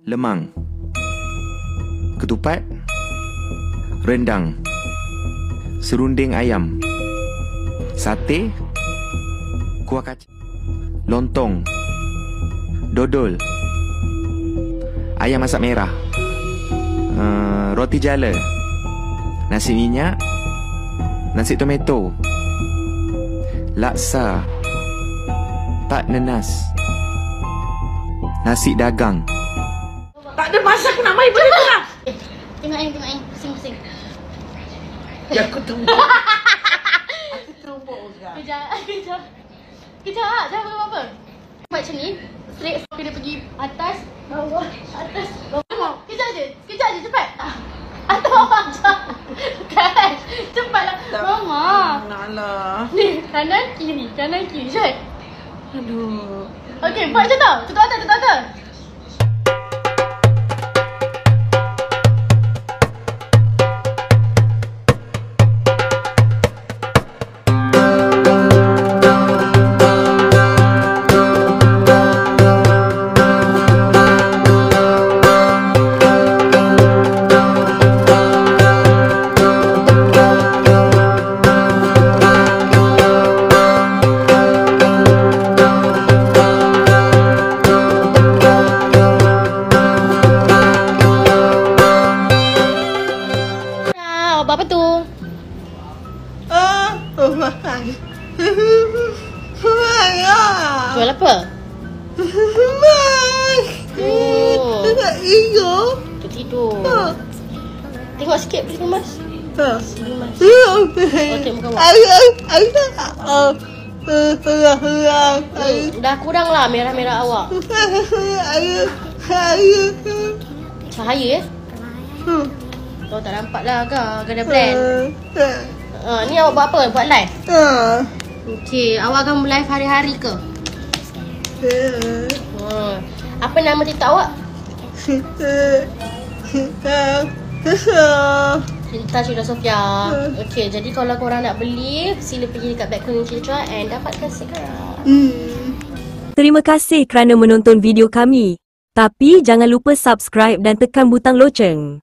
lemang, ketupat, rendang, serunding ayam, sate, kuah kacang, lontong, dodol, ayam masak merah, roti jala, nasi minyak, nasi tomato, laksa, tak nenas, nasi dagang. Tak ada masa aku nak main benda tu lah. Tengok Aing, pusing-pusing. Ya aku tumbuk. Aku tumbuk juga. Kejap, jangan apa-apa. Buat macam ni, straight kena pergi atas, bawah, atas, bawah. Kejap je, cepat. Atas bawah, kan? Cepatlah. Mama. Naklah. Ni, kanan, kiri, cepat. Aduh. Okey, buat macam tu. Tutup atas. Apa tu? Jual apa? Oh, tidur. Tengok sikit boleh kemas. Tengok muka awak. Dah kurang lah merah-merah awak. Cahaya ya? Kau tak nampak lah ke ada plan. Ni awak buat apa? Buat live? Okey, awak akan live hari-hari ke? Apa nama TikTok awak? Cinta Sofia. Okey, jadi kalau korang nak beli, sila pergi dekat Black Kuning Citra and dapatkan segera. Terima kasih kerana menonton video kami. Tapi jangan lupa subscribe dan tekan butang loceng.